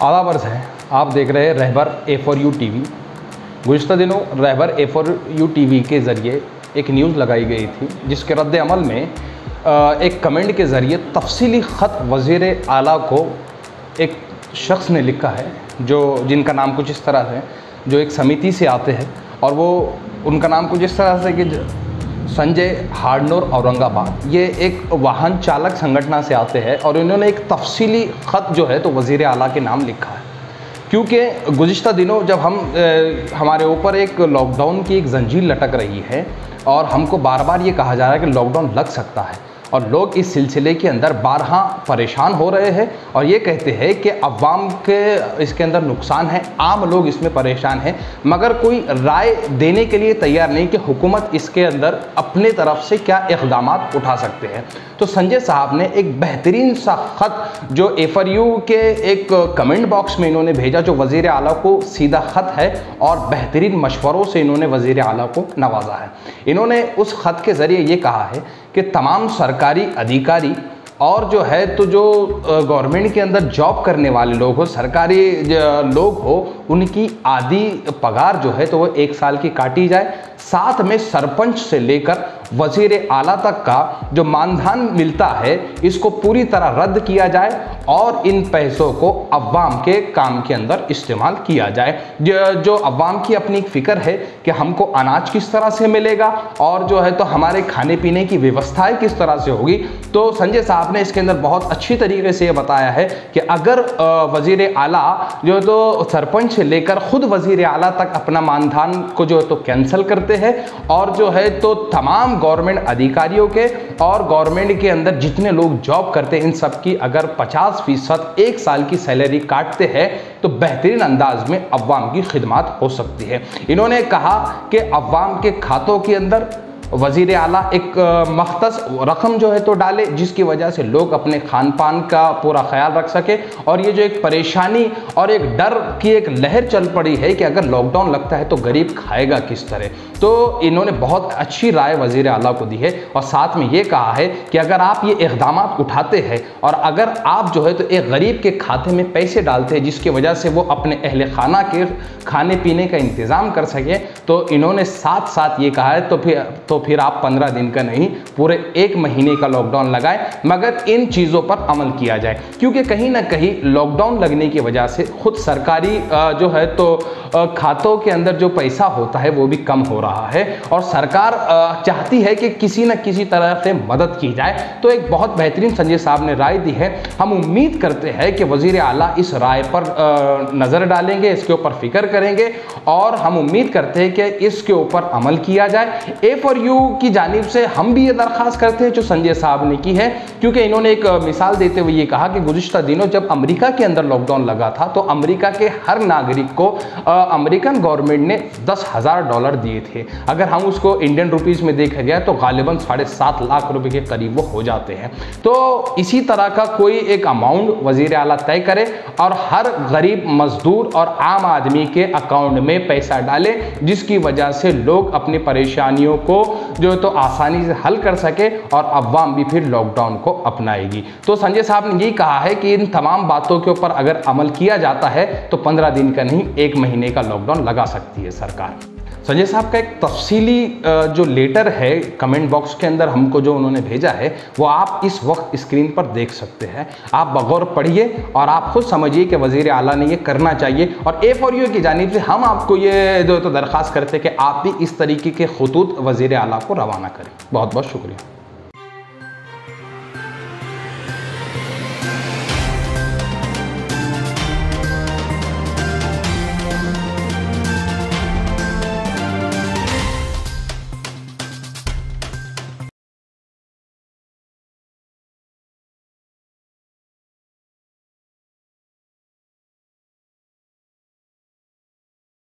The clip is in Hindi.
आदाब अर्ज़ है, आप देख रहे हैं रहबर A4U TV। गुज़िश्ता दिनों रहबर A4U TV के ज़रिए एक न्यूज़ लगाई गई थी, जिसके रद्द अमल में एक कमेंट के ज़रिए तफसीली ख़त वज़ीर आला को एक शख्स ने लिखा है, जिनका नाम कुछ इस तरह है, जो एक समिति से आते हैं और वो उनका नाम कुछ इस तरह से कि संजय हार्डनोर औरंगाबाद। ये एक वाहन चालक संगठन से आते हैं और इन्होंने एक तफसीली ख़त जो है तो वज़ीर आला के नाम लिखा है, क्योंकि गुज़िश्ता दिनों जब हमारे ऊपर एक लॉकडाउन की एक जंजीर लटक रही है और हमको बार बार ये कहा जा रहा है कि लॉकडाउन लग सकता है और लोग इस सिलसिले के अंदर बारहा परेशान हो रहे हैं और ये कहते हैं कि अवाम के इसके अंदर नुकसान है, आम लोग इसमें परेशान हैं, मगर कोई राय देने के लिए तैयार नहीं कि हुकूमत इसके अंदर अपने तरफ से क्या इक़दाम उठा सकते हैं। तो संजय साहब ने एक बेहतरीन सा ख़त जो A4U के एक कमेंट बॉक्स में इन्होंने भेजा, जो वज़ीर आला को सीधा ख़त है और बेहतरीन मशवरों से इन्होंने वज़ीर आला को नवाजा है। इन्होंने उस ख़त के ज़रिए ये कहा है कि तमाम सरकारी अधिकारी और जो है तो जो गवर्नमेंट के अंदर जॉब करने वाले लोग हो, सरकारी लोग हो, उनकी आधी पगार जो है तो वो 1 साल की काटी जाए। साथ में सरपंच से लेकर वज़ीर आला तक का जो मानधन मिलता है इसको पूरी तरह रद्द किया जाए और इन पैसों को अवाम के काम के अंदर इस्तेमाल किया जाए। जो अवाम की अपनी एक फ़िक्र है कि हमको अनाज किस तरह से मिलेगा और जो है तो हमारे खाने पीने की व्यवस्थाएं किस तरह से होगी। तो संजय साहब ने इसके अंदर बहुत अच्छी तरीके से ये बताया है कि अगर वज़ीर आला जो है तो सरपंच से लेकर ख़ुद वज़ीर आला तक अपना मानधन को जो है तो कैंसिल करते हैं और जो है तो तमाम गवर्नमेंट अधिकारियों के और गवर्नमेंट के अंदर जितने लोग जॉब करते हैं इन सब की अगर 50% 1 साल की सैलरी काटते हैं तो बेहतरीन अंदाज में अवाम की खिदमत हो सकती है। इन्होंने कहा कि अवाम के खातों के अंदर वज़ीर आला एक मख्तस रकम जो है तो डाले, जिसकी वजह से लोग अपने खान पान का पूरा ख्याल रख सके। और ये जो एक परेशानी और एक डर की एक लहर चल पड़ी है कि अगर लॉकडाउन लगता है तो गरीब खाएगा किस तरह, तो इन्होंने बहुत अच्छी राय वज़ीर आला को दी है। और साथ में ये कहा है कि अगर आप ये इक़दाम उठाते हैं और अगर आप जो है तो एक गरीब के खाते में पैसे डालते हैं जिसकी वजह से वो अपने अहल खाना के खाने पीने का इंतज़ाम कर सके, तो इन्होंने साथ साथ ये कहा है तो फिर आप 15 दिन का नहीं पूरे 1 महीने का लॉकडाउन लगाएं, मगर इन चीज़ों पर अमल किया जाए। क्योंकि कहीं ना कहीं लॉकडाउन लगने की वजह से खुद सरकारी जो है तो खातों के अंदर जो पैसा होता है वो भी कम हो रहा है और सरकार चाहती है कि किसी न किसी तरह से मदद की जाए। तो एक बहुत बेहतरीन संजय साहब ने राय दी है। हम उम्मीद करते हैं कि वज़ीर आला इस राय पर नज़र डालेंगे, इसके ऊपर फिक्र करेंगे और हम उम्मीद करते हैं कि इसके ऊपर अमल किया जाए। A4U की जानिब से हम भी ये दरख्वास्त करते हैं जो संजय साहब ने की है, क्योंकि इन्होंने एक मिसाल देते हुए ये कहा कि गुज़िश्ता दिनों जब अमेरिका के अंदर लॉकडाउन लगा था तो अमेरिका के हर नागरिक को अमेरिकन गवर्नमेंट ने $10,000 दिए थे। अगर हम उसको इंडियन रुपीज़ में देखा गया तो गालिबन 7.5 लाख रुपए के करीब वो हो जाते हैं। तो इसी तरह का कोई एक अमाउंट वज़ीर आला तय करे और हर गरीब मजदूर और आम आदमी के अकाउंट में पैसा डाले, जिसकी वजह से लोग अपनी परेशानियों को जो तो आसानी से हल कर सके और अवाम भी फिर लॉकडाउन को अपनाएगी। तो संजय साहब ने यही कहा है कि इन तमाम बातों के ऊपर अगर अमल किया जाता है तो 15 दिन का नहीं 1 महीने का लॉकडाउन लगा सकती है सरकार। संजय साहब का एक तफसीली जो लेटर है कमेंट बॉक्स के अंदर हमको जो उन्होंने भेजा है वो आप इस वक्त स्क्रीन पर देख सकते हैं। आप बगौर पढ़िए और आप खुद समझिए कि वज़ीर आला ने ये करना चाहिए। और A4U की जानिब से हम आपको ये जो तो दरख्वास्त करते हैं कि आप भी इस तरीके के खतूत वज़ीर आला को रवाना करें। बहुत बहुत शुक्रिया।